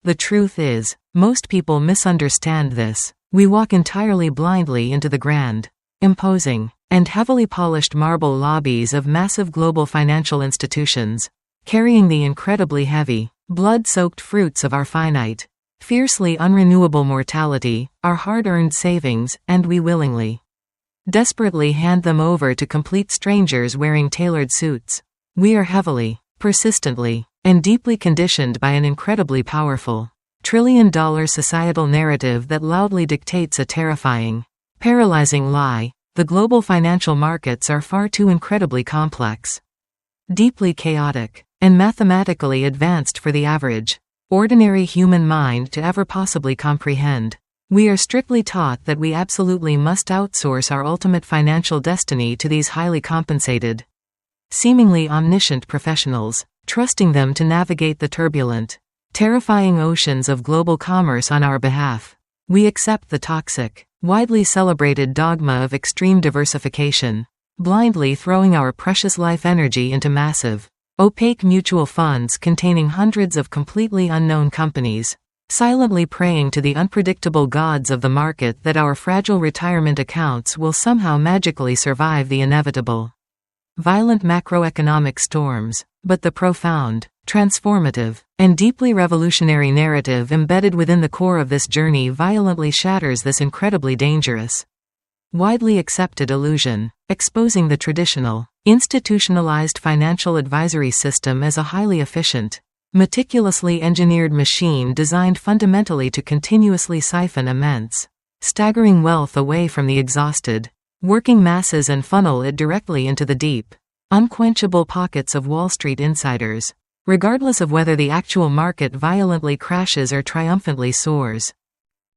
The truth is, most people misunderstand this. We walk entirely blindly into the grand, imposing, and heavily polished marble lobbies of massive global financial institutions, carrying the incredibly heavy, blood-soaked fruits of our finite, fiercely unrenewable mortality, our hard-earned savings, and we willingly, desperately hand them over to complete strangers wearing tailored suits. We are heavily, persistently, and deeply conditioned by an incredibly powerful, trillion-dollar societal narrative that loudly dictates a terrifying, paralyzing lie: the global financial markets are far too incredibly complex, deeply chaotic, and mathematically advanced for the average, ordinary human mind to ever possibly comprehend. We are strictly taught that we absolutely must outsource our ultimate financial destiny to these highly compensated, seemingly omniscient professionals, trusting them to navigate the turbulent, terrifying oceans of global commerce on our behalf. We accept the toxic, widely celebrated dogma of extreme diversification, blindly throwing our precious life energy into massive, opaque mutual funds containing hundreds of completely unknown companies, silently praying to the unpredictable gods of the market that our fragile retirement accounts will somehow magically survive the inevitable, violent macroeconomic storms. But the profound, transformative, and deeply revolutionary narrative embedded within the core of this journey violently shatters this incredibly dangerous, widely accepted illusion, exposing the traditional, institutionalized financial advisory system as a highly efficient, meticulously engineered machine designed fundamentally to continuously siphon immense, staggering wealth away from the exhausted, working masses and funnel it directly into the deep, unquenchable pockets of Wall Street insiders, regardless of whether the actual market violently crashes or triumphantly soars.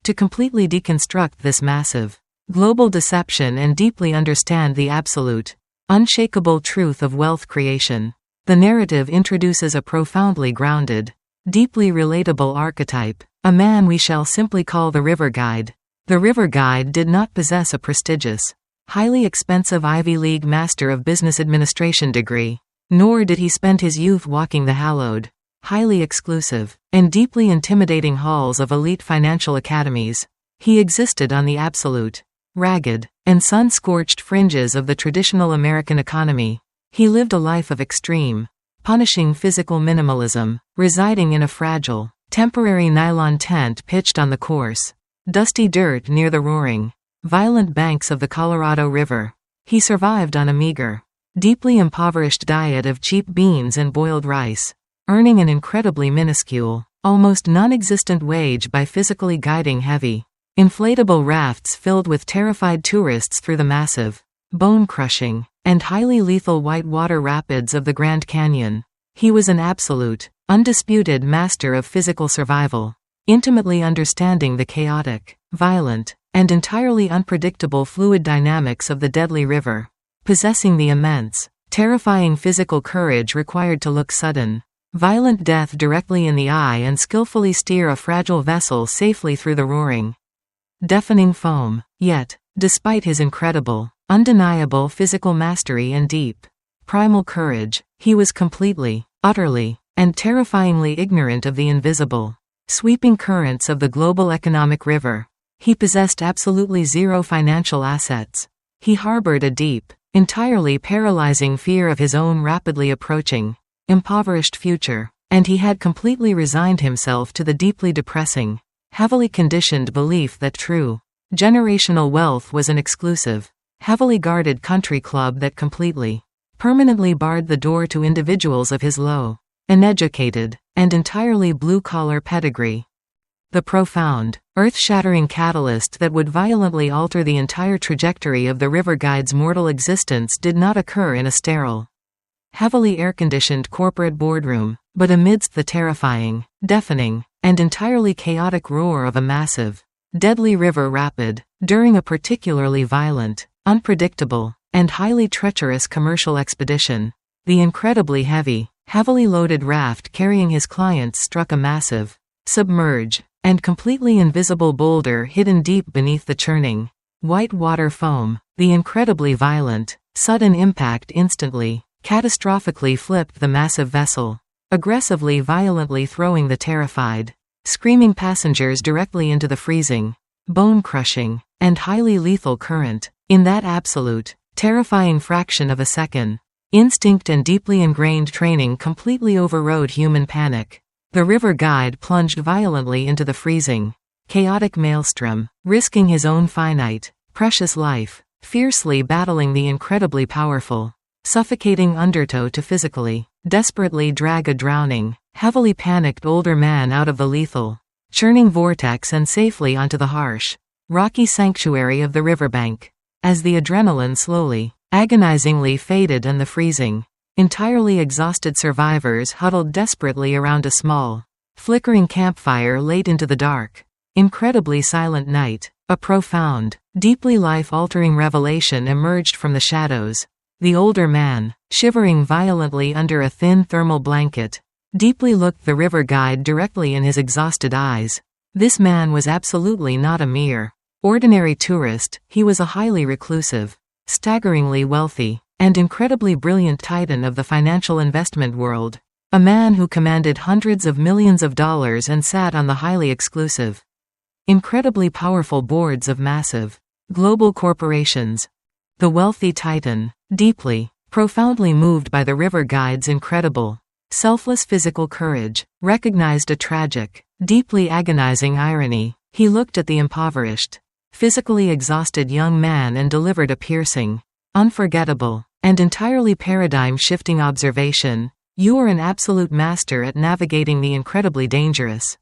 To completely deconstruct this massive, global deception and deeply understand the absolute, unshakable truth of wealth creation, the narrative introduces a profoundly grounded, deeply relatable archetype, a man we shall simply call the river guide. The river guide did not possess a prestigious, highly expensive Ivy League Master of Business Administration degree, nor did he spend his youth walking the hallowed, highly exclusive, and deeply intimidating halls of elite financial academies. He existed on the absolute, ragged, and sun-scorched fringes of the traditional American economy. He lived a life of extreme, punishing physical minimalism, residing in a fragile, temporary nylon tent pitched on the coarse, dusty dirt near the roaring, violent banks of the Colorado River. He survived on a meager, deeply impoverished diet of cheap beans and boiled rice, earning an incredibly minuscule, almost non-existent wage by physically guiding heavy, inflatable rafts filled with terrified tourists through the massive, bone-crushing, and highly lethal whitewater rapids of the Grand Canyon. He was an absolute, undisputed master of physical survival, intimately understanding the chaotic, violent, and entirely unpredictable fluid dynamics of the deadly river, possessing the immense, terrifying physical courage required to look sudden, violent death directly in the eye and skillfully steer a fragile vessel safely through the roaring, deafening foam. Yet, despite his incredible, undeniable physical mastery and deep, primal courage, he was completely, utterly, and terrifyingly ignorant of the invisible, sweeping currents of the global economic river. He possessed absolutely zero financial assets. He harbored a deep, entirely paralyzing fear of his own rapidly approaching, impoverished future, and he had completely resigned himself to the deeply depressing, heavily conditioned belief that true, generational wealth was an exclusive, heavily guarded country club that completely, permanently barred the door to individuals of his low, uneducated, and entirely blue-collar pedigree. The profound, earth-shattering catalyst that would violently alter the entire trajectory of the river guide's mortal existence did not occur in a sterile, heavily air-conditioned corporate boardroom, but amidst the terrifying, deafening, and entirely chaotic roar of a massive, deadly river rapid, during a particularly violent, unpredictable, and highly treacherous commercial expedition. The incredibly heavy, heavily loaded raft carrying his clients struck a massive, submerged, and completely invisible boulder hidden deep beneath the churning, white water foam. The incredibly violent, sudden impact instantly, catastrophically flipped the massive vessel, aggressively violently throwing the terrified, screaming passengers directly into the freezing, bone-crushing, and highly lethal current. In that absolute, terrifying fraction of a second, instinct and deeply ingrained training completely overrode human panic. The river guide plunged violently into the freezing, chaotic maelstrom, risking his own finite, precious life, fiercely battling the incredibly powerful, suffocating undertow to physically, desperately drag a drowning, heavily panicked older man out of the lethal, churning vortex and safely onto the harsh, rocky sanctuary of the riverbank. As the adrenaline slowly, agonizingly faded and the freezing, entirely exhausted survivors huddled desperately around a small, flickering campfire late into the dark, incredibly silent night, a profound, deeply life-altering revelation emerged from the shadows. The older man, shivering violently under a thin thermal blanket, deeply looked the river guide directly in his exhausted eyes. This man was absolutely not a mere, ordinary tourist. He was a highly reclusive, staggeringly wealthy, and incredibly brilliant titan of the financial investment world. A man who commanded hundreds of millions of dollars and sat on the highly exclusive, incredibly powerful boards of massive, global corporations. The wealthy titan, deeply, profoundly moved by the river guide's incredible, selfless physical courage, recognized a tragic, deeply agonizing irony. He looked at the impoverished, physically exhausted young man and delivered a piercing, unforgettable, and entirely paradigm-shifting observation. You are an absolute master at navigating the incredibly dangerous,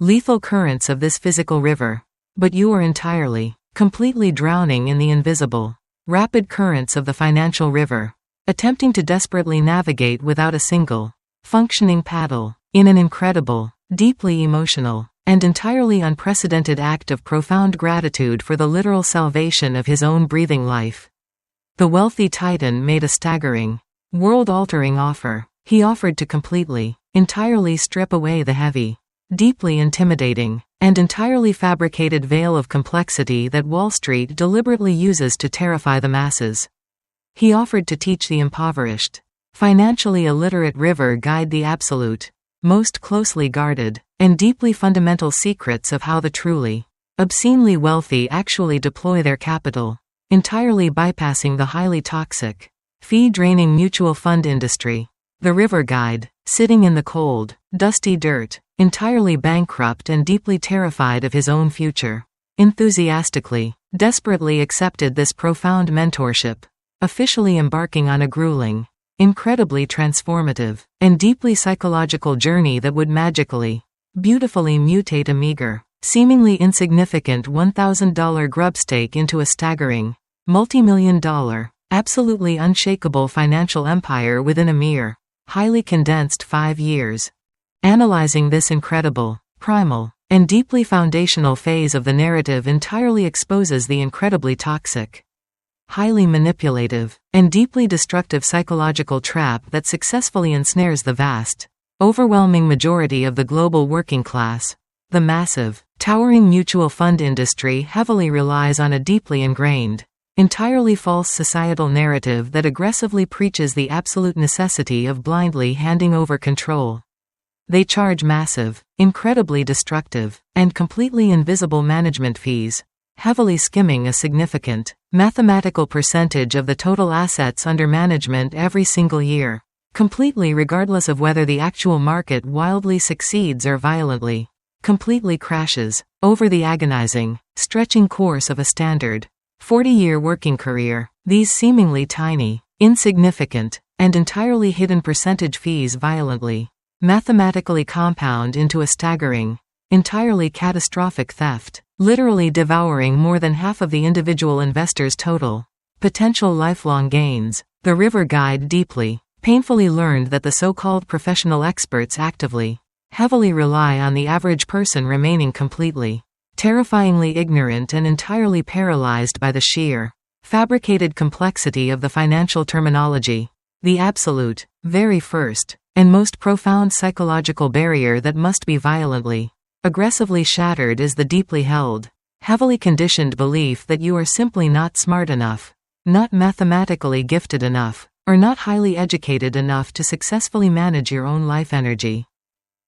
lethal currents of this physical river, but you are entirely, completely drowning in the invisible, rapid currents of the financial river, attempting to desperately navigate without a single, functioning paddle, in an incredible, deeply emotional, and entirely unprecedented act of profound gratitude for the literal salvation of his own breathing life. The wealthy titan made a staggering, world-altering offer. He offered to completely, entirely strip away the heavy, deeply intimidating, and entirely fabricated veil of complexity that Wall Street deliberately uses to terrify the masses. He offered to teach the impoverished, financially illiterate river guide the absolute, most closely guarded, and deeply fundamental secrets of how the truly, obscenely wealthy actually deploy their capital, entirely bypassing the highly toxic, fee-draining mutual fund industry. The river guide, sitting in the cold, dusty dirt, entirely bankrupt and deeply terrified of his own future, enthusiastically, desperately accepted this profound mentorship, officially embarking on a grueling, incredibly transformative, and deeply psychological journey that would magically, beautifully mutate a meager, seemingly insignificant $1,000 grubstake into a staggering, multi-million-dollar, absolutely unshakable financial empire within a mere, highly condensed 5 years. Analyzing this incredible, primal, and deeply foundational phase of the narrative entirely exposes the incredibly toxic, highly manipulative, and deeply destructive psychological trap that successfully ensnares the vast, overwhelming majority of the global working class. The massive, towering mutual fund industry heavily relies on a deeply ingrained, entirely false societal narrative that aggressively preaches the absolute necessity of blindly handing over control. They charge massive, incredibly destructive, and completely invisible management fees, heavily skimming a significant, mathematical percentage of the total assets under management every single year, completely regardless of whether the actual market wildly succeeds or violently, completely crashes, over the agonizing, stretching course of a standard, 40-year working career. These seemingly tiny, insignificant, and entirely hidden percentage fees violently, mathematically compound into a staggering, entirely catastrophic theft, literally devouring more than half of the individual investor's total, potential lifelong gains. The river guide deeply, painfully learned that the so-called professional experts actively, heavily rely on the average person remaining completely, terrifyingly ignorant and entirely paralyzed by the sheer, fabricated complexity of the financial terminology. The absolute, very first, and most profound psychological barrier that must be violently, aggressively shattered is the deeply held, heavily conditioned belief that you are simply not smart enough, not mathematically gifted enough, or not highly educated enough to successfully manage your own life energy.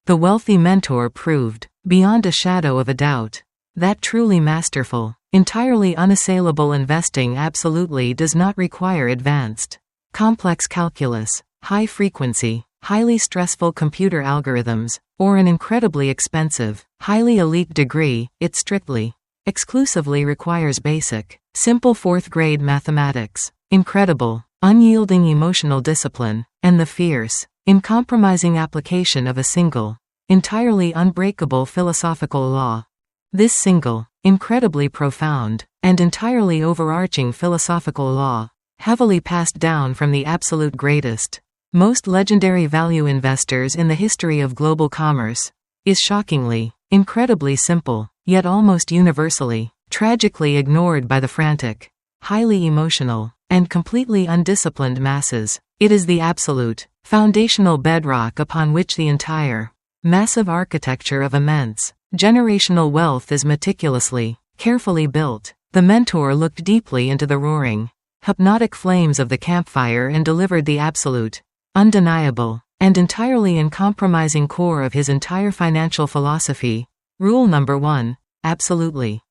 The wealthy mentor proved, beyond a shadow of a doubt. That truly masterful, entirely unassailable investing absolutely does not require advanced, complex calculus, high-frequency, highly stressful computer algorithms, or an incredibly expensive, highly elite degree. It strictly, exclusively requires basic, simple fourth-grade mathematics, incredible, unyielding emotional discipline, and the fierce, uncompromising application of a single, entirely unbreakable philosophical law. This single, incredibly profound, and entirely overarching philosophical law, heavily passed down from the absolute greatest, most legendary value investors in the history of global commerce, is shockingly, incredibly simple, yet almost universally, tragically ignored by the frantic, highly emotional, and completely undisciplined masses. It is the absolute, foundational bedrock upon which the entire, massive architecture of immense, generational wealth is meticulously, carefully built. The mentor looked deeply into the roaring, hypnotic flames of the campfire and delivered the absolute, undeniable, and entirely uncompromising core of his entire financial philosophy. Rule number 1, absolutely,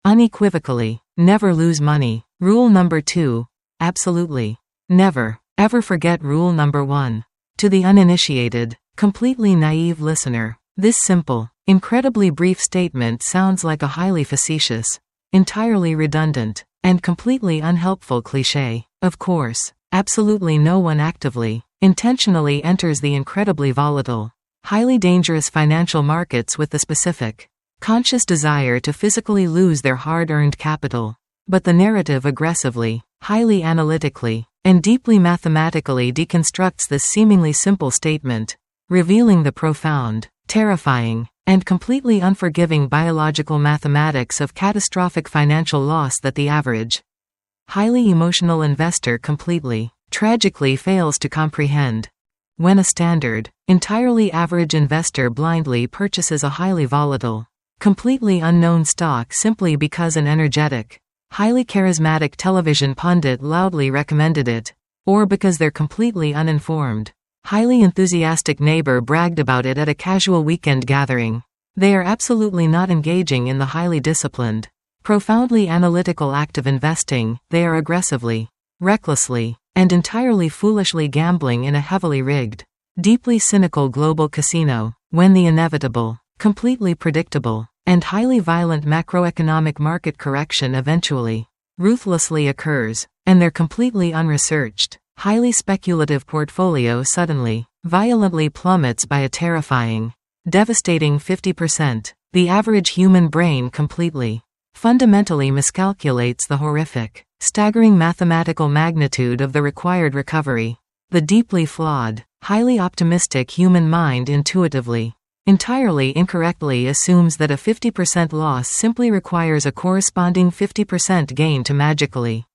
unequivocally, never lose money. Rule number 2, absolutely, never, ever forget rule number 1. To the uninitiated, completely naive listener, this simple, incredibly brief statement sounds like a highly facetious, entirely redundant, and completely unhelpful cliché. Of course, absolutely no one actively, intentionally enters the incredibly volatile, highly dangerous financial markets with the specific, conscious desire to physically lose their hard-earned capital. But the narrative aggressively, highly analytically, and deeply mathematically deconstructs this seemingly simple statement, revealing the profound, terrifying, and completely unforgiving biological mathematics of catastrophic financial loss that the average, highly emotional investor completely, tragically fails to comprehend. When a standard, entirely average investor blindly purchases a highly volatile, completely unknown stock simply because an energetic, highly charismatic television pundit loudly recommended it, or because their completely uninformed, highly enthusiastic neighbor bragged about it at a casual weekend gathering, they are absolutely not engaging in the highly disciplined, profoundly analytical act of investing. They are aggressively, recklessly, and entirely foolishly gambling in a heavily rigged, deeply cynical global casino, when the inevitable, completely predictable, and highly violent macroeconomic market correction eventually, ruthlessly occurs, and their completely unresearched, highly speculative portfolio suddenly, violently plummets by a terrifying, devastating 50%. The average human brain completely, fundamentally miscalculates the horrific, staggering mathematical magnitude of the required recovery. The deeply flawed, highly optimistic human mind intuitively, entirely incorrectly assumes that a 50% loss simply requires a corresponding 50% gain to magically,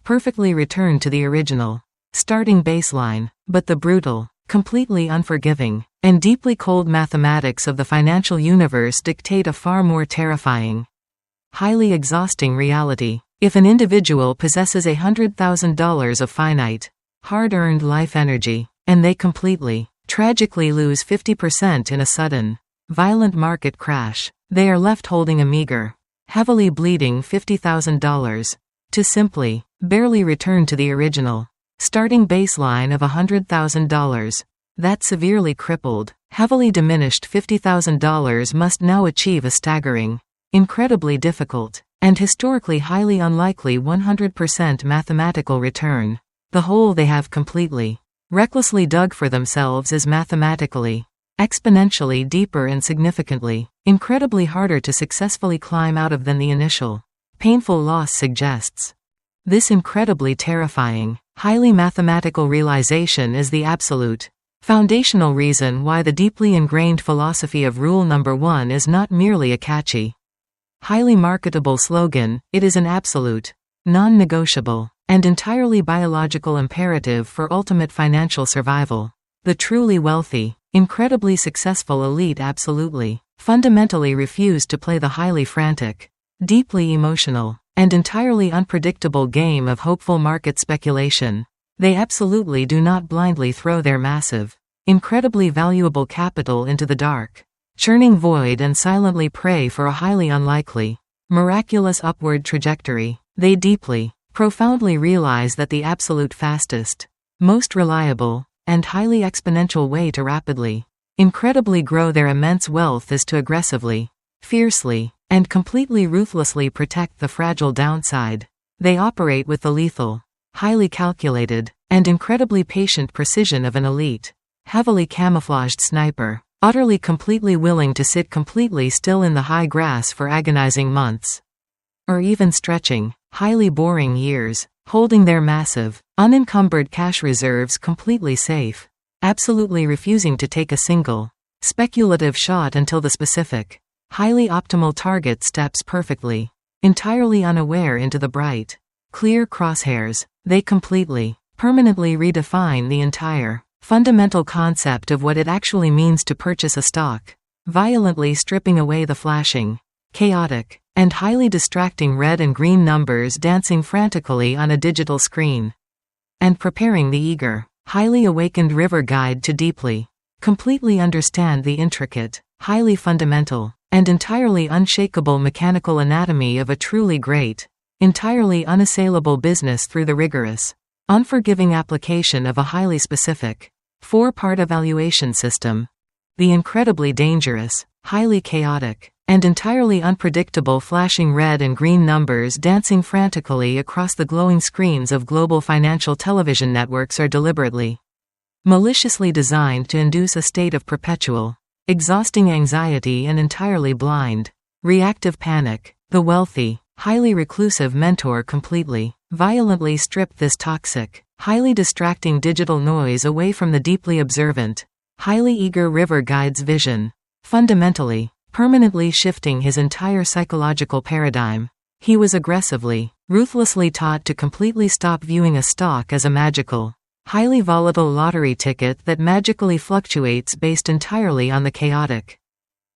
perfectly return to the original, starting baseline. But the brutal, completely unforgiving, and deeply cold mathematics of the financial universe dictate a far more terrifying, highly exhausting reality. If an individual possesses $100,000 of finite, hard-earned life energy, and they completely, tragically lose 50% in a sudden, violent market crash, they are left holding a meager, heavily bleeding $50,000, to simply, barely return to the original, starting baseline of $100,000. That severely crippled, heavily diminished $50,000 must now achieve a staggering, incredibly difficult, and historically highly unlikely 100% mathematical return. The hole they have completely, recklessly dug for themselves is mathematically, exponentially deeper and significantly, incredibly harder to successfully climb out of than the initial, painful loss suggests. This incredibly terrifying, highly mathematical realization is the absolute, foundational reason why the deeply ingrained philosophy of rule number 1 is not merely a catchy, highly marketable slogan. It is an absolute, non-negotiable, and entirely biological imperative for ultimate financial survival. The truly wealthy, incredibly successful elite absolutely, fundamentally refuse to play the highly frantic, deeply emotional, and entirely unpredictable game of hopeful market speculation. They absolutely do not blindly throw their massive, incredibly valuable capital into the dark, churning void and silently pray for a highly unlikely, miraculous upward trajectory. They deeply, profoundly realize that the absolute fastest, most reliable, and highly exponential way to rapidly, incredibly grow their immense wealth is to aggressively, fiercely, and completely ruthlessly protect the fragile downside. They operate with the lethal, highly calculated, and incredibly patient precision of an elite, heavily camouflaged sniper, utterly completely willing to sit completely still in the high grass for agonizing months, or even stretching, highly boring years, holding their massive, unencumbered cash reserves completely safe, absolutely refusing to take a single, speculative shot until the specific, highly optimal target steps perfectly, entirely unaware into the bright, clear crosshairs. They completely, permanently redefine the entire, fundamental concept of what it actually means to purchase a stock, violently stripping away the flashing, chaotic, and highly distracting red and green numbers dancing frantically on a digital screen, and preparing the eager, highly awakened river guide to deeply, completely understand the intricate, highly fundamental, and entirely unshakable mechanical anatomy of a truly great, entirely unassailable business through the rigorous, unforgiving application of a highly specific, four-part evaluation system. The incredibly dangerous, highly chaotic, and entirely unpredictable flashing red and green numbers dancing frantically across the glowing screens of global financial television networks are deliberately, maliciously designed to induce a state of perpetual, exhausting anxiety and entirely blind, reactive panic. The wealthy, highly reclusive mentor completely, violently stripped this toxic, highly distracting digital noise away from the deeply observant, highly eager river guide's vision, fundamentally, permanently shifting his entire psychological paradigm. He was aggressively, ruthlessly taught to completely stop viewing a stock as a magical, highly volatile lottery ticket that magically fluctuates based entirely on the chaotic,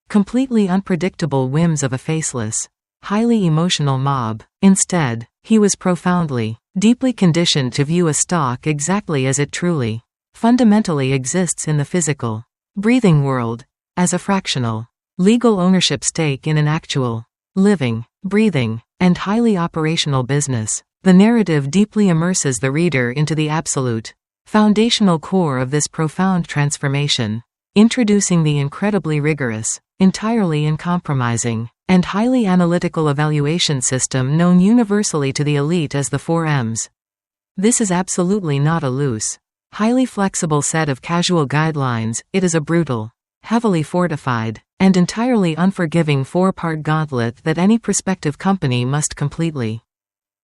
completely unpredictable whims of a faceless, highly emotional mob. Instead, he was profoundly, deeply conditioned to view a stock exactly as it truly, fundamentally exists in the physical, breathing world, as a fractional, legal ownership stake in an actual, living, breathing, and highly operational business. The narrative deeply immerses the reader into the absolute, foundational core of this profound transformation, introducing the incredibly rigorous, entirely uncompromising, and highly analytical evaluation system known universally to the elite as the 4 M's. This is absolutely not a loose, highly flexible set of casual guidelines. It is a brutal, heavily fortified, and entirely unforgiving 4-part gauntlet that any prospective company must completely,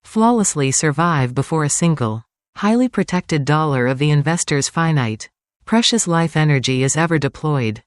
flawlessly survive before a single, highly protected dollar of the investor's finite, precious life energy is ever deployed.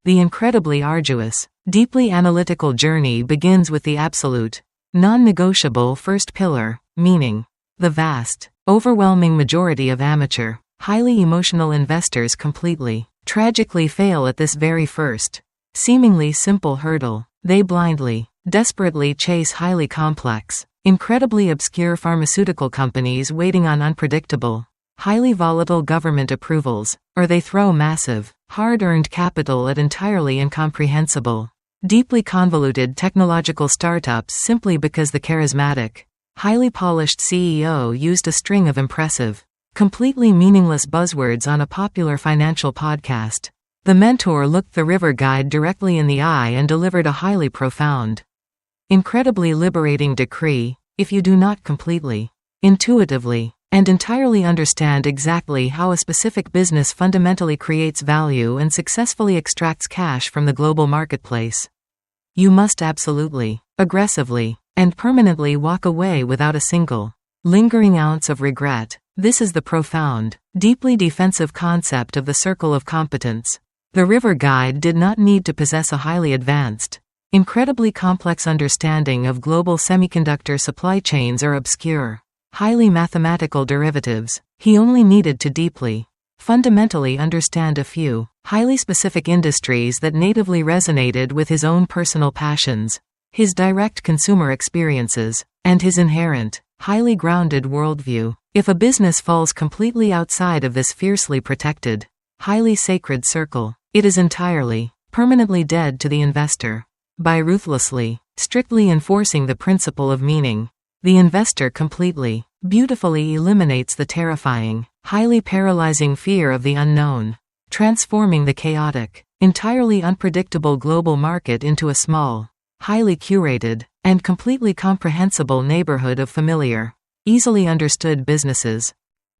The incredibly arduous, deeply analytical journey begins with the absolute, non-negotiable first pillar, meaning, the vast, overwhelming majority of amateur, highly emotional investors completely, tragically fail at this very first, seemingly simple hurdle. They blindly, desperately chase highly complex, incredibly obscure pharmaceutical companies waiting on unpredictable, highly volatile government approvals, or they throw massive, hard-earned capital at entirely incomprehensible, deeply convoluted technological startups simply because the charismatic, highly polished CEO used a string of impressive, completely meaningless buzzwords on a popular financial podcast. The mentor looked the river guide directly in the eye and delivered a highly profound, incredibly liberating decree: if you do not completely, intuitively, and entirely understand exactly how a specific business fundamentally creates value and successfully extracts cash from the global marketplace, you must absolutely, aggressively, and permanently walk away without a single, lingering ounce of regret. This is the profound, deeply defensive concept of the circle of competence. The river guide did not need to possess a highly advanced, incredibly complex understanding of global semiconductor supply chains or obscure, highly mathematical derivatives. He only needed to deeply, fundamentally understand a few, highly specific industries that natively resonated with his own personal passions, his direct consumer experiences, and his inherent, highly grounded worldview. If a business falls completely outside of this fiercely protected, highly sacred circle, it is entirely, permanently dead to the investor. By ruthlessly, strictly enforcing the principle of meaning, the investor completely, beautifully eliminates the terrifying, highly paralyzing fear of the unknown, transforming the chaotic, entirely unpredictable global market into a small, highly curated, and completely comprehensible neighborhood of familiar, easily understood businesses.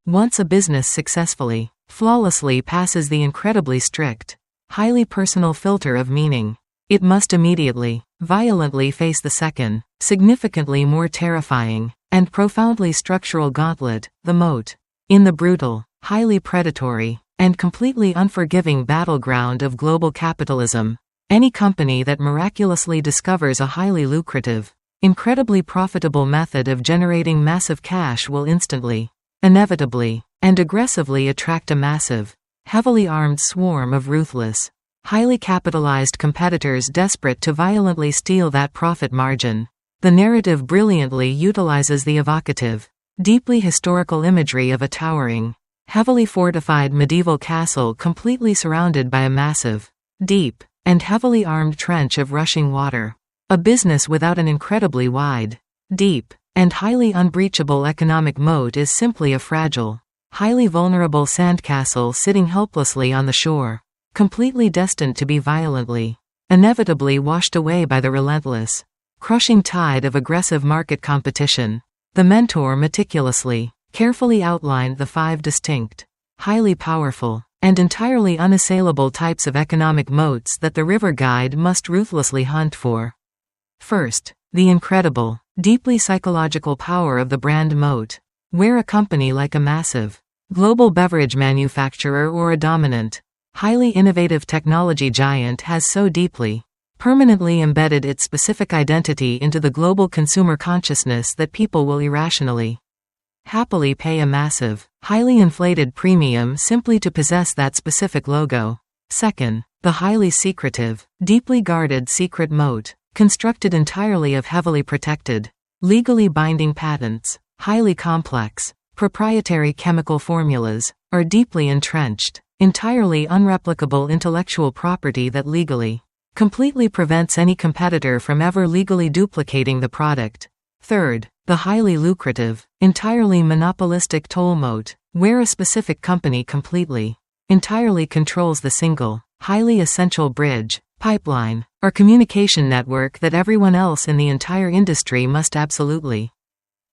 Once a business successfully, flawlessly passes the incredibly strict, highly personal filter of meaning, it must immediately, violently face the second, significantly more terrifying, and profoundly structural gauntlet, the moat. In the brutal, highly predatory, and completely unforgiving battleground of global capitalism, any company that miraculously discovers a highly lucrative, incredibly profitable method of generating massive cash will instantly, inevitably, and aggressively attract a massive, heavily armed swarm of ruthless, highly capitalized competitors desperate to violently steal that profit margin. The narrative brilliantly utilizes the evocative, deeply historical imagery of a towering, heavily fortified medieval castle completely surrounded by a massive, deep, and heavily armed trench of rushing water. A business without an incredibly wide, deep, and highly unbreachable economic moat is simply a fragile, highly vulnerable sandcastle sitting helplessly on the shore, completely destined to be violently, inevitably washed away by the relentless, crushing tide of aggressive market competition. The mentor meticulously, carefully outlined the 5 distinct, highly powerful, and entirely unassailable types of economic moats that the river guide must ruthlessly hunt for. First, the incredible, deeply psychological power of the brand moat, where a company like a massive, global beverage manufacturer or a dominant, highly innovative technology giant has so deeply, permanently embedded its specific identity into the global consumer consciousness that people will irrationally, happily pay a massive, highly inflated premium simply to possess that specific logo. Second, the highly secretive, deeply guarded secret moat, constructed entirely of heavily protected, legally binding patents, highly complex, proprietary chemical formulas, or deeply entrenched, entirely unreplicable intellectual property that legally, completely prevents any competitor from ever legally duplicating the product. Third, the highly lucrative, entirely monopolistic toll moat, where a specific company completely, entirely controls the single, highly essential bridge, pipeline, or communication network that everyone else in the entire industry must absolutely,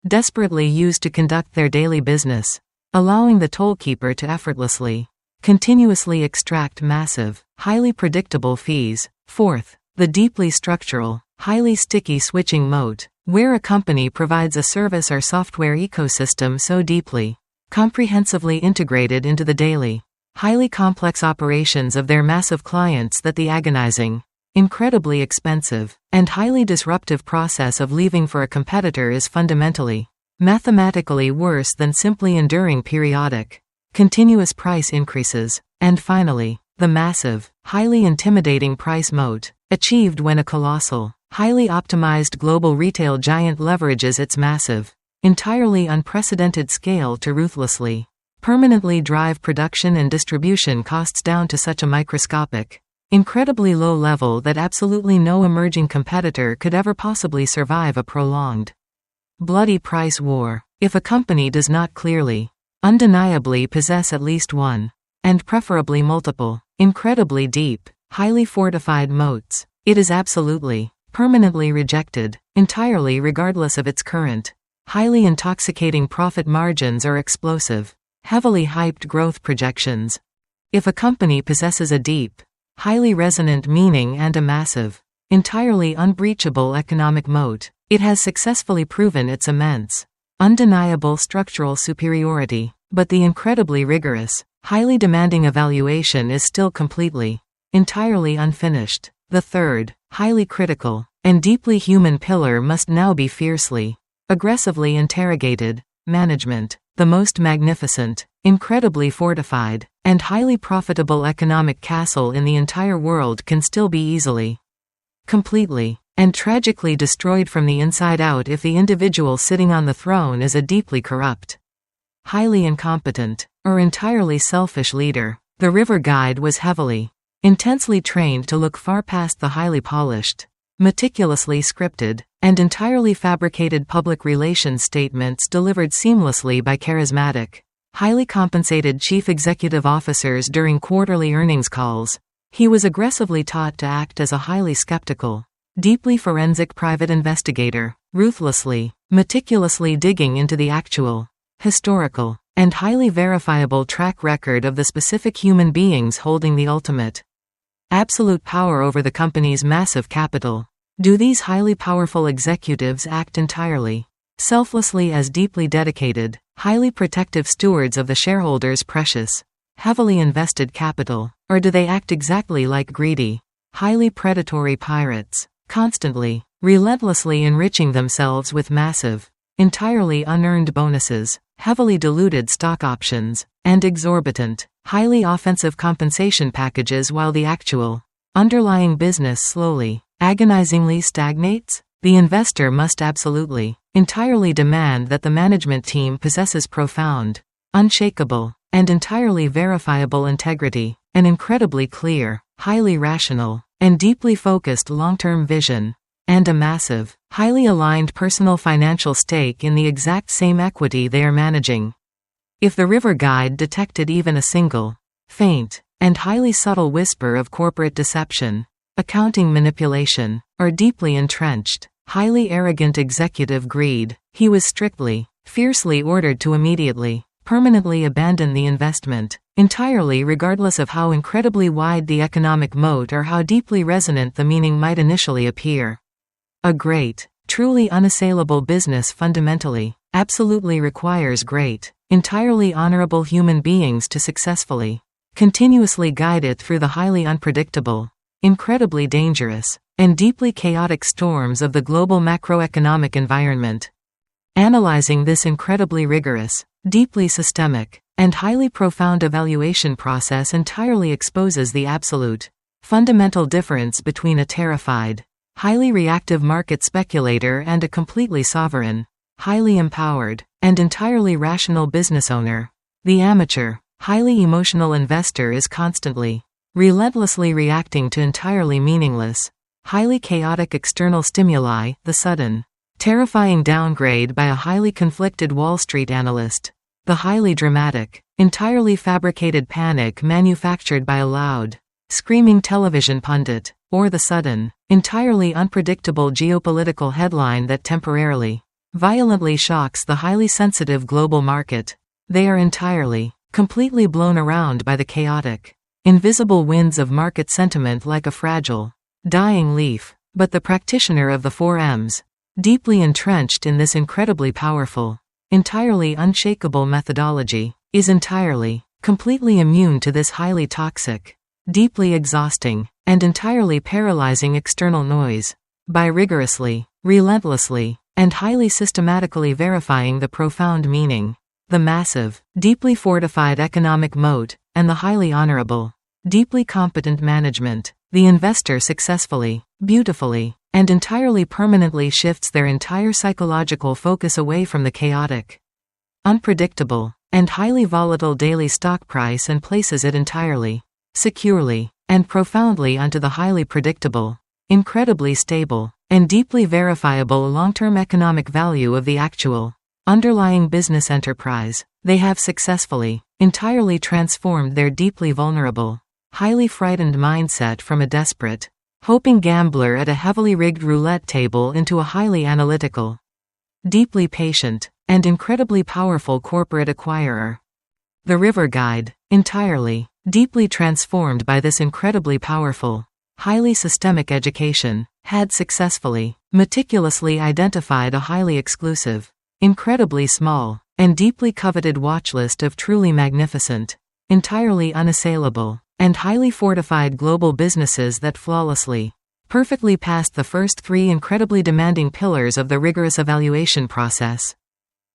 desperately use to conduct their daily business, allowing the tollkeeper to effortlessly, continuously extract massive, highly predictable fees. Fourth, the deeply structural, highly sticky switching moat, where a company provides a service or software ecosystem so deeply, comprehensively integrated into the daily, highly complex operations of their massive clients that the agonizing, incredibly expensive, and highly disruptive process of leaving for a competitor is fundamentally, mathematically worse than simply enduring periodic, continuous price increases. And finally, the massive, highly intimidating price moat, achieved when a colossal, highly optimized global retail giant leverages its massive, entirely unprecedented scale to ruthlessly, permanently drive production and distribution costs down to such a microscopic, incredibly low level that absolutely no emerging competitor could ever possibly survive a prolonged, bloody price war. If a company does not clearly, undeniably possess at least one, and preferably multiple, incredibly deep, highly fortified moats, it is absolutely, permanently rejected, entirely regardless of its current, highly intoxicating profit margins or explosive, heavily hyped growth projections. If a company possesses a deep, highly resonant meaning and a massive, entirely unbreachable economic moat, it has successfully proven its immense, undeniable structural superiority. But the incredibly rigorous, highly demanding evaluation is still completely, entirely unfinished. The third, highly critical, and deeply human pillar must now be fiercely, aggressively interrogated. Management. The most magnificent, incredibly fortified, and highly profitable economic castle in the entire world can still be easily, completely, and tragically destroyed from the inside out if the individual sitting on the throne is a deeply corrupt, highly incompetent, or entirely selfish leader. The river guide was heavily, intensely trained to look far past the highly polished, meticulously scripted, and entirely fabricated public relations statements delivered seamlessly by charismatic, highly compensated chief executive officers during quarterly earnings calls. He was aggressively taught to act as a highly skeptical, deeply forensic private investigator, ruthlessly, meticulously digging into the actual, historical, and highly verifiable track record of the specific human beings holding the ultimate, absolute power over the company's massive capital. Do these highly powerful executives act entirely, selflessly as deeply dedicated, highly protective stewards of the shareholders' precious, heavily invested capital, or do they act exactly like greedy, highly predatory pirates, constantly, relentlessly enriching themselves with massive, entirely unearned bonuses, heavily diluted stock options, and exorbitant, highly offensive compensation packages while the actual, underlying business slowly, agonizingly stagnates? The investor must absolutely, entirely demand that the management team possesses profound, unshakable, and entirely verifiable integrity, an incredibly clear, highly rational, and deeply focused long-term vision, and a massive, highly aligned personal financial stake in the exact same equity they are managing. If the River Guide detected even a single, faint, and highly subtle whisper of corporate deception, accounting manipulation, or deeply entrenched, highly arrogant executive greed, he was strictly, fiercely ordered to immediately, permanently abandon the investment, entirely regardless of how incredibly wide the economic moat or how deeply resonant the meaning might initially appear. A great, truly unassailable business fundamentally, absolutely requires great, entirely honorable human beings to successfully, continuously guide it through the highly unpredictable, incredibly dangerous, and deeply chaotic storms of the global macroeconomic environment. Analyzing this incredibly rigorous, deeply systemic, and highly profound evaluation process entirely exposes the absolute, fundamental difference between a terrified, highly reactive market speculator and a completely sovereign, highly empowered, and entirely rational business owner. The amateur, highly emotional investor is constantly, relentlessly reacting to entirely meaningless, highly chaotic external stimuli, the sudden, terrifying downgrade by a highly conflicted Wall Street analyst, the highly dramatic, entirely fabricated panic manufactured by a loud, screaming television pundit, or the sudden, entirely unpredictable geopolitical headline that temporarily, violently shocks the highly sensitive global market. They are entirely, completely blown around by the chaotic, invisible winds of market sentiment like a fragile, dying leaf. But the practitioner of the 4Ms, deeply entrenched in this incredibly powerful, entirely unshakable methodology, is entirely, completely immune to this highly toxic, deeply exhausting, and entirely paralyzing external noise. By rigorously, relentlessly, and highly systematically verifying the profound meaning, the massive, deeply fortified economic moat, and the highly honorable, deeply competent management, the investor successfully, beautifully, and entirely permanently shifts their entire psychological focus away from the chaotic, unpredictable, and highly volatile daily stock price and places it entirely, securely, and profoundly onto the highly predictable, incredibly stable, and deeply verifiable long-term economic value of the actual, underlying business enterprise. They have successfully, entirely transformed their deeply vulnerable, highly frightened mindset from a desperate, hoping gambler at a heavily rigged roulette table into a highly analytical, deeply patient, and incredibly powerful corporate acquirer. The River Guide, entirely, deeply transformed by this incredibly powerful, highly systemic education, had successfully, meticulously identified a highly exclusive, incredibly small, and deeply coveted watchlist of truly magnificent, entirely unassailable, and highly fortified global businesses that flawlessly, perfectly passed the first three incredibly demanding pillars of the rigorous evaluation process.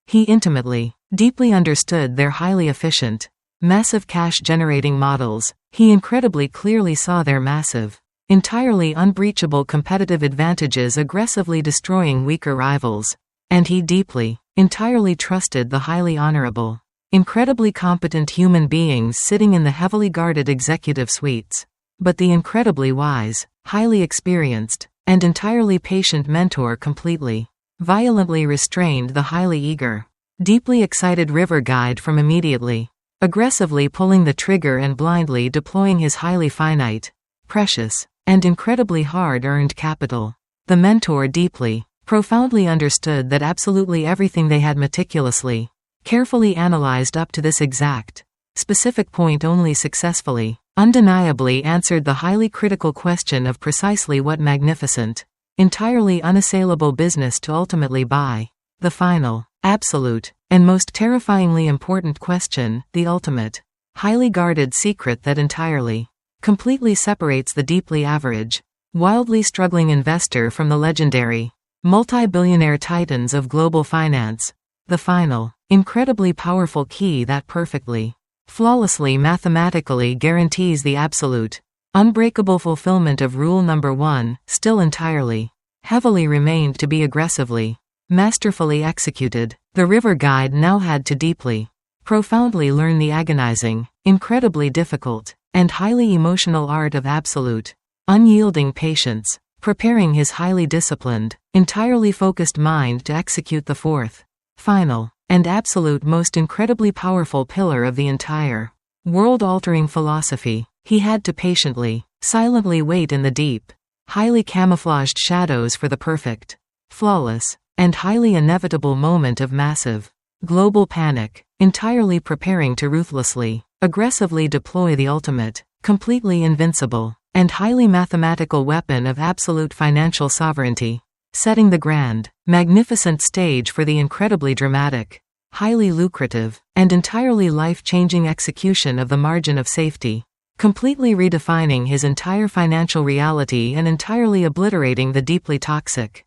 He intimately, deeply understood their highly efficient, massive cash-generating models. He incredibly clearly saw their massive, entirely unbreachable competitive advantages aggressively destroying weaker rivals. And he deeply, entirely trusted the highly honorable, incredibly competent human beings sitting in the heavily guarded executive suites. but the incredibly wise, highly experienced, and entirely patient mentor completely, violently restrained the highly eager, deeply excited river guide from immediately, aggressively pulling the trigger and blindly deploying his highly finite, precious, and incredibly hard-earned capital. The mentor deeply, profoundly understood that absolutely everything they had meticulously, carefully analyzed up to this exact, specific point only successfully, undeniably answered the highly critical question of precisely what magnificent, entirely unassailable business to ultimately buy, the final, absolute, and most terrifyingly important question, the ultimate, highly guarded secret that entirely, completely separates the deeply average, wildly struggling investor from the legendary, multi-billionaire titans of global finance, the final, incredibly powerful key that perfectly, flawlessly mathematically guarantees the absolute, unbreakable fulfillment of rule number 1, still entirely, heavily remained to be aggressively, masterfully executed. The river guide now had to deeply, profoundly learn the agonizing, incredibly difficult, and highly emotional art of absolute, unyielding patience, preparing his highly disciplined, entirely focused mind to execute the fourth, final, and absolute most incredibly powerful pillar of the entire, world-altering philosophy. He had to patiently, silently wait in the deep, highly camouflaged shadows for the perfect, flawless, and highly inevitable moment of massive, global panic, entirely preparing to ruthlessly, aggressively deploy the ultimate, completely invincible, and highly mathematical weapon of absolute financial sovereignty, setting the grand, magnificent stage for the incredibly dramatic, highly lucrative, and entirely life-changing execution of the margin of safety, completely redefining his entire financial reality and entirely obliterating the deeply toxic,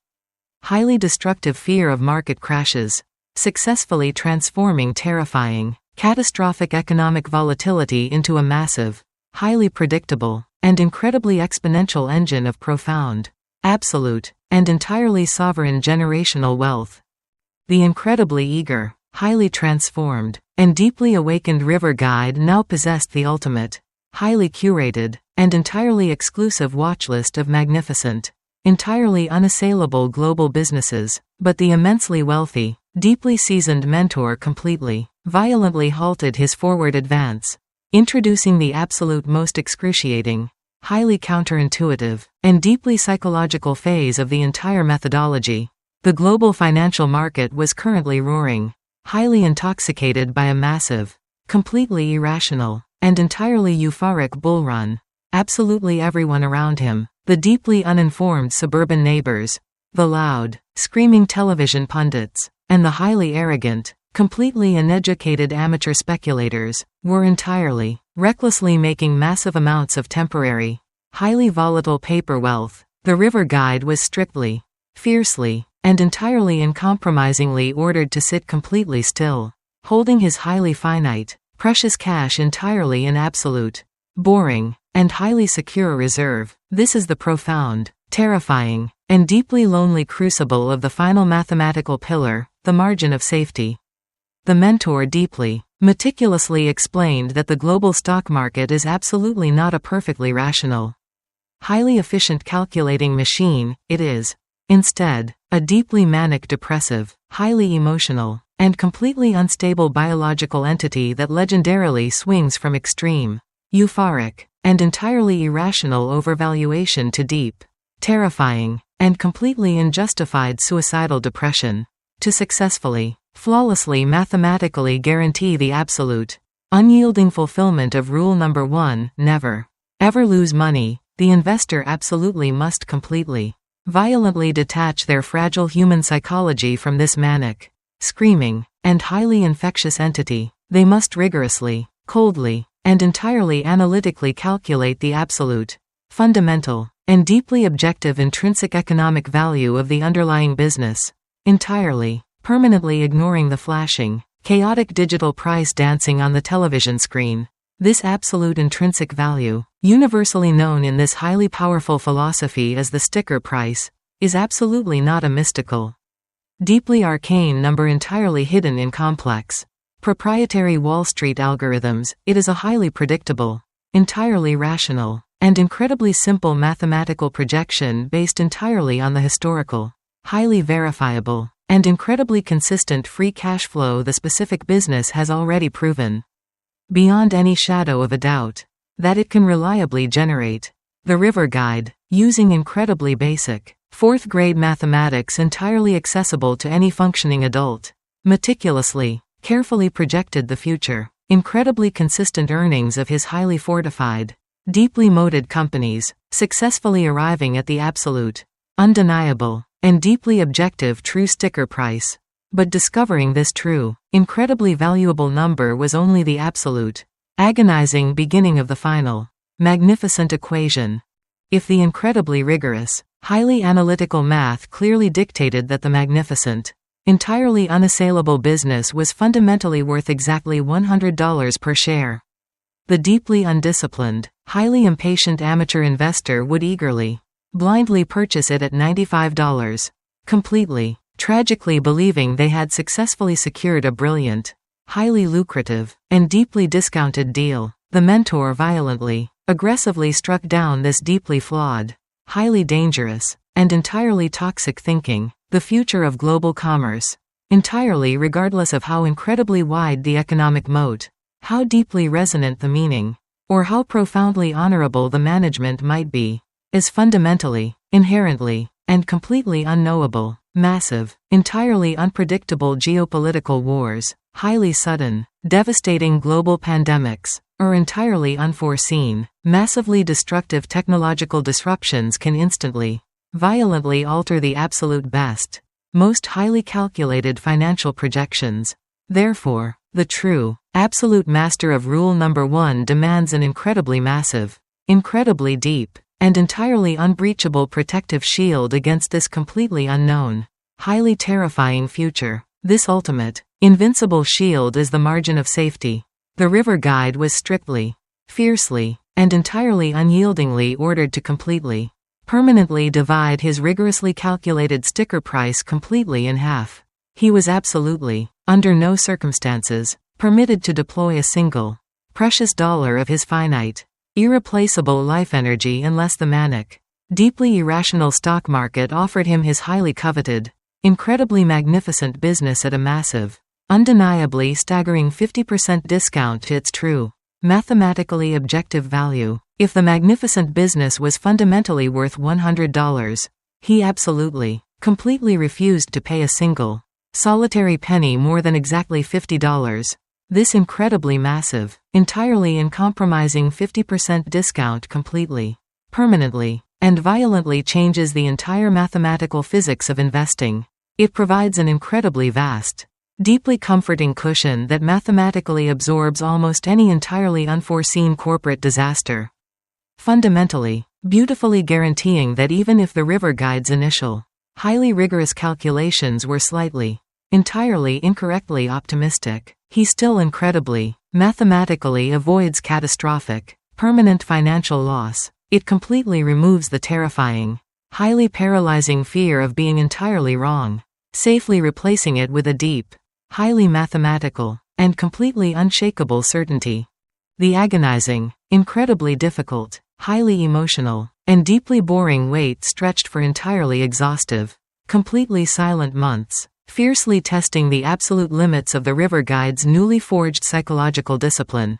highly destructive fear of market crashes, successfully transforming terrifying, catastrophic economic volatility into a massive, highly predictable, and incredibly exponential engine of profound, absolute, and entirely sovereign generational wealth. The incredibly eager, highly transformed, and deeply awakened river guide now possessed the ultimate, highly curated, and entirely exclusive watchlist of magnificent, entirely unassailable global businesses, but the immensely wealthy, deeply seasoned mentor completely, violently halted his forward advance, introducing the absolute most excruciating, highly counterintuitive, and deeply psychological phase of the entire methodology. The global financial market was currently roaring, highly intoxicated by a massive, completely irrational, and entirely euphoric bull run. Absolutely everyone around him, the deeply uninformed suburban neighbors, the loud, screaming television pundits, and the highly arrogant, completely uneducated amateur speculators, were entirely, recklessly making massive amounts of temporary, highly volatile paper wealth. The river guide was strictly, fiercely, and entirely uncompromisingly ordered to sit completely still, holding his highly finite, precious cash entirely in absolute, boring, and highly secure reserve. This is the profound, terrifying, and deeply lonely crucible of the final mathematical pillar, the margin of safety. The mentor deeply, meticulously explained that the global stock market is absolutely not a perfectly rational, highly efficient calculating machine. It is, instead, a deeply manic depressive, highly emotional, and completely unstable biological entity that legendarily swings from extreme, euphoric, and entirely irrational overvaluation to deep, terrifying, and completely unjustified suicidal depression, to successfully, flawlessly mathematically guarantee the absolute, unyielding fulfillment of rule number 1, never, ever lose money. The investor absolutely must completely, violently detach their fragile human psychology from this manic, screaming, and highly infectious entity. They must rigorously, coldly, and entirely analytically calculate the absolute, fundamental, and deeply objective intrinsic economic value of the underlying business, entirely, permanently ignoring the flashing, chaotic digital price dancing on the television screen. This absolute intrinsic value, universally known in this highly powerful philosophy as the sticker price, is absolutely not a mystical, deeply arcane number entirely hidden in complex, proprietary Wall Street algorithms. It is a highly predictable, entirely rational, and incredibly simple mathematical projection based entirely on the historical, highly verifiable, and incredibly consistent free cash flow the specific business has already proven, beyond any shadow of a doubt, that it can reliably generate. The River Guide, using incredibly basic, fourth-grade mathematics entirely accessible to any functioning adult, meticulously, carefully projected the future, incredibly consistent earnings of his highly fortified, deeply moated companies, successfully arriving at the absolute, undeniable, and deeply objective true sticker price. But discovering this true, incredibly valuable number was only the absolute, agonizing beginning of the final, magnificent equation. If the incredibly rigorous, highly analytical math clearly dictated that the magnificent, entirely unassailable business was fundamentally worth exactly $100 per share, the deeply undisciplined, highly impatient amateur investor would eagerly, blindly purchase it at $95, completely, tragically believing they had successfully secured a brilliant, highly lucrative, and deeply discounted deal. The mentor violently, aggressively struck down this deeply flawed, highly dangerous, and entirely toxic thinking, the future of global commerce, entirely regardless of how incredibly wide the economic moat, how deeply resonant the meaning, or how profoundly honorable the management might be, is fundamentally, inherently, and completely unknowable. Massive, entirely unpredictable geopolitical wars, highly sudden, devastating global pandemics, or entirely unforeseen, massively destructive technological disruptions can instantly, violently alter the absolute best, most highly calculated financial projections. Therefore, the true, absolute master of rule number 1 demands an incredibly massive, incredibly deep, and entirely unbreachable protective shield against this completely unknown, highly terrifying future. This ultimate, invincible shield is the margin of safety. The River Guide was strictly, fiercely, and entirely unyieldingly ordered to completely, permanently divide his rigorously calculated sticker price completely in half. He was absolutely, under no circumstances, permitted to deploy a single, precious dollar of his finite, irreplaceable life energy unless the manic, deeply irrational stock market offered him his highly coveted, incredibly magnificent business at a massive, undeniably staggering 50% discount to its true, mathematically objective value. If the magnificent business was fundamentally worth $100, he absolutely, completely refused to pay a single, solitary penny more than exactly $50. This incredibly massive, entirely uncompromising 50% discount completely, permanently, and violently changes the entire mathematical physics of investing. It provides an incredibly vast, deeply comforting cushion that mathematically absorbs almost any entirely unforeseen corporate disaster. Fundamentally, beautifully guaranteeing that even if the River Guide's initial, highly rigorous calculations were slightly, entirely incorrectly optimistic, he still incredibly, mathematically avoids catastrophic, permanent financial loss. It completely removes the terrifying, highly paralyzing fear of being entirely wrong, safely replacing it with a deep, highly mathematical, and completely unshakable certainty. The agonizing, incredibly difficult, highly emotional, and deeply boring wait stretched for entirely exhaustive, completely silent months, fiercely testing the absolute limits of the River Guide's newly forged psychological discipline.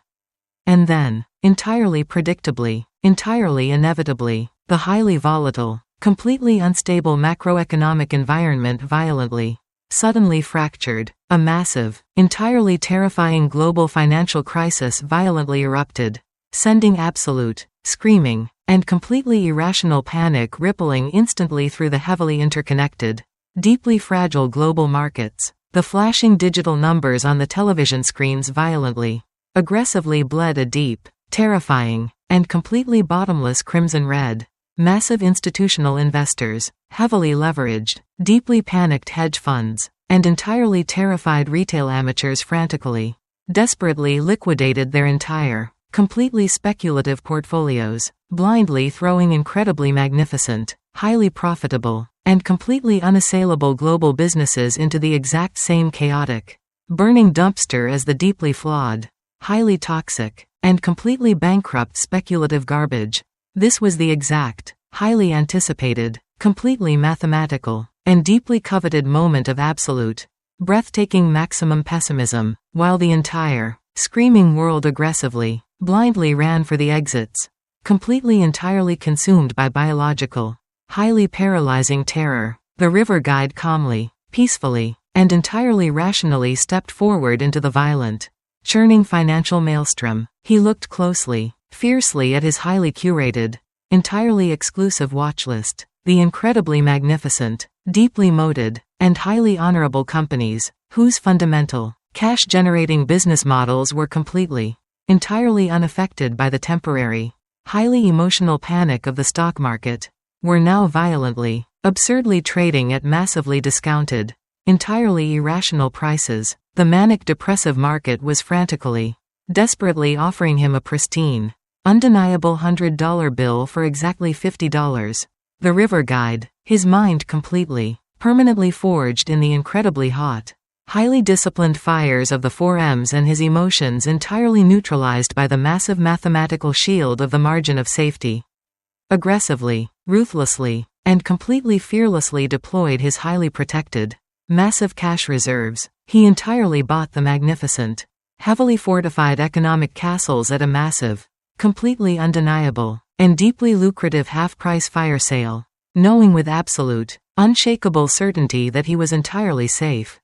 And then, entirely predictably, entirely inevitably, the highly volatile, completely unstable macroeconomic environment violently, suddenly fractured. A massive, entirely terrifying global financial crisis violently erupted, sending absolute, screaming, and completely irrational panic rippling instantly through the heavily interconnected, deeply fragile global markets. The flashing digital numbers on the television screens violently, aggressively bled a deep, terrifying, and completely bottomless crimson red. Massive institutional investors, heavily leveraged, deeply panicked hedge funds, and entirely terrified retail amateurs frantically, desperately liquidated their entire, completely speculative portfolios, blindly throwing incredibly magnificent, highly profitable, and completely unassailable global businesses into the exact same chaotic, burning dumpster as the deeply flawed, highly toxic, and completely bankrupt speculative garbage. This was the exact, highly anticipated, completely mathematical, and deeply coveted moment of absolute, breathtaking maximum pessimism, while the entire, screaming world aggressively, blindly ran for the exits, completely entirely consumed by biological, highly paralyzing terror. The river guide calmly, peacefully, and entirely rationally stepped forward into the violent, churning financial maelstrom. He looked closely, fiercely at his highly curated, entirely exclusive watch list, the incredibly magnificent, deeply moated, and highly honorable companies, whose fundamental, cash-generating business models were completely, entirely unaffected by the temporary, highly emotional panic of the stock market, were now violently, absurdly trading at massively discounted, entirely irrational prices. The manic-depressive market was frantically, desperately offering him a pristine, undeniable $100 bill for exactly $50. The river guide, his mind completely, permanently forged in the incredibly hot, highly disciplined fires of the 4Ms, and his emotions entirely neutralized by the massive mathematical shield of the margin of safety. Aggressively, ruthlessly, and completely fearlessly deployed his highly protected, massive cash reserves. He entirely bought the magnificent, heavily fortified economic castles at a massive, completely undeniable, and deeply lucrative half-price fire sale, knowing with absolute, unshakable certainty that he was entirely safe.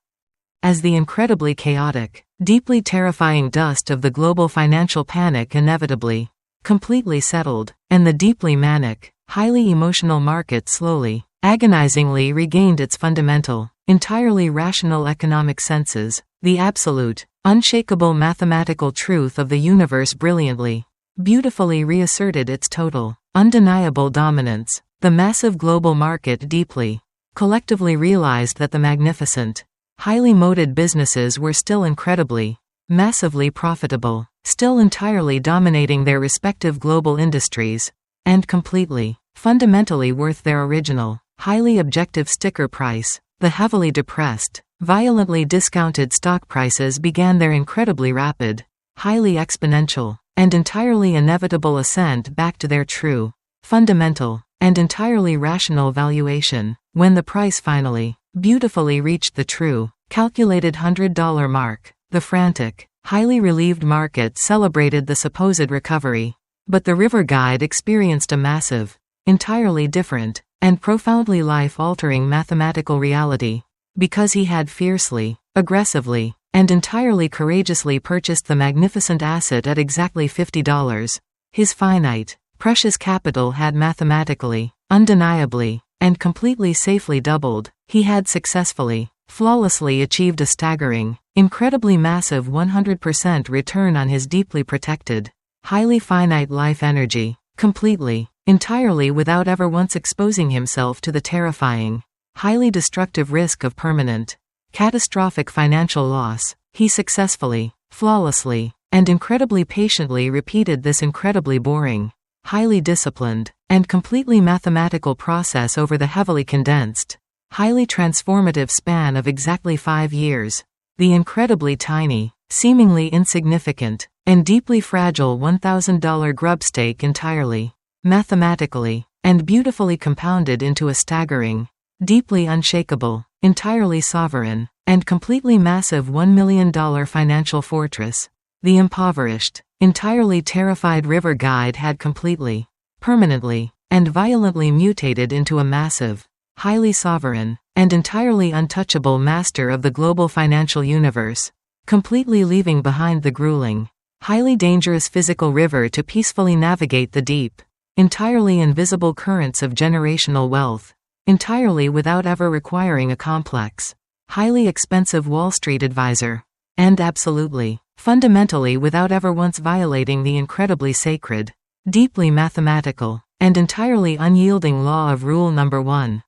As the incredibly chaotic, deeply terrifying dust of the global financial panic inevitably, completely settled, and the deeply manic, highly emotional market slowly, agonizingly regained its fundamental, entirely rational economic senses, the absolute, unshakable mathematical truth of the universe brilliantly, beautifully reasserted its total, undeniable dominance. The massive global market deeply, collectively realized that the magnificent, highly moated businesses were still incredibly, massively profitable, still entirely dominating their respective global industries, and completely, fundamentally worth their original, highly objective sticker price. The heavily depressed, violently discounted stock prices began their incredibly rapid, highly exponential, and entirely inevitable ascent back to their true, fundamental, and entirely rational valuation, when the price finally, beautifully reached the true, calculated $100 mark. The frantic, highly relieved market celebrated the supposed recovery, but the river guide experienced a massive, entirely different, and profoundly life-altering mathematical reality, because he had fiercely, aggressively, and entirely courageously purchased the magnificent asset at exactly $50. His finite, precious capital had mathematically, undeniably, and completely safely doubled. He had successfully, flawlessly achieved a staggering, incredibly massive 100% return on his deeply protected, highly finite life energy, completely, entirely without ever once exposing himself to the terrifying, highly destructive risk of permanent, catastrophic financial loss. He successfully, flawlessly, and incredibly patiently repeated this incredibly boring, highly disciplined, and completely mathematical process over the heavily condensed, highly transformative span of exactly 5 years. The incredibly tiny, seemingly insignificant, and deeply fragile $1,000 grub stake entirely, mathematically, and beautifully compounded into a staggering, deeply unshakable, entirely sovereign, and completely massive $1 million financial fortress. The impoverished, entirely terrified river guide had completely, permanently, and violently mutated into a massive, highly sovereign, and entirely untouchable master of the global financial universe, completely leaving behind the grueling, highly dangerous physical river to peacefully navigate the deep, entirely invisible currents of generational wealth, entirely without ever requiring a complex, highly expensive Wall Street advisor, and absolutely, fundamentally without ever once violating the incredibly sacred, deeply mathematical, and entirely unyielding law of rule number 1.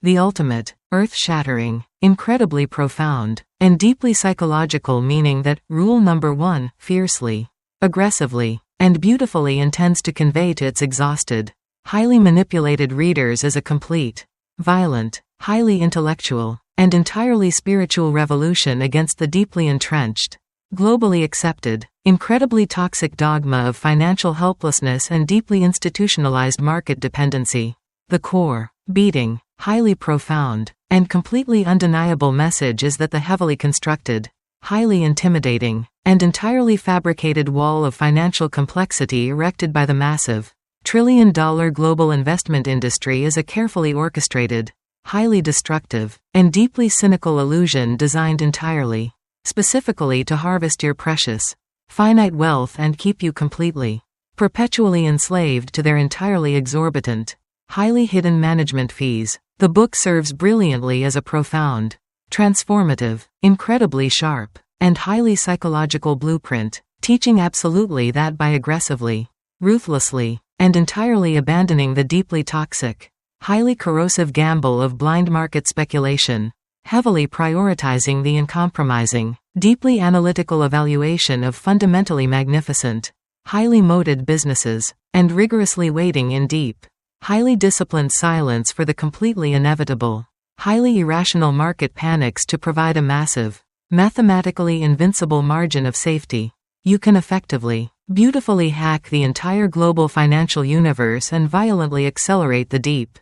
The ultimate, earth-shattering, incredibly profound, and deeply psychological meaning that rule number 1 fiercely, aggressively, and beautifully intends to convey to its exhausted, highly manipulated readers as a complete, violent, highly intellectual, and entirely spiritual revolution against the deeply entrenched, Globally accepted, incredibly toxic dogma of financial helplessness and deeply institutionalized market dependency. The core, beating, highly profound, and completely undeniable message is that the heavily constructed, highly intimidating, and entirely fabricated wall of financial complexity erected by the massive, trillion-dollar global investment industry is a carefully orchestrated, highly destructive, and deeply cynical illusion designed entirely, specifically to harvest your precious, finite wealth and keep you completely, perpetually enslaved to their entirely exorbitant, highly hidden management fees. The book serves brilliantly as a profound, transformative, incredibly sharp, and highly psychological blueprint, teaching absolutely that by aggressively, ruthlessly, and entirely abandoning the deeply toxic, highly corrosive gamble of blind market speculation, heavily prioritizing the uncompromising, deeply analytical evaluation of fundamentally magnificent, highly moated businesses, and rigorously wading in deep, highly disciplined silence for the completely inevitable, highly irrational market panics to provide a massive, mathematically invincible margin of safety. You can effectively, beautifully hack the entire global financial universe and violently accelerate the deep,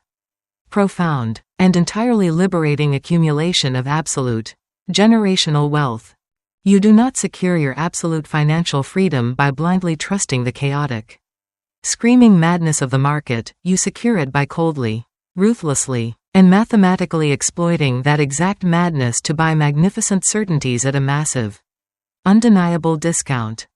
profound, and entirely liberating accumulation of absolute, generational wealth. You do not secure your absolute financial freedom by blindly trusting the chaotic, screaming madness of the market. You secure it by coldly, ruthlessly, and mathematically exploiting that exact madness to buy magnificent certainties at a massive, undeniable discount.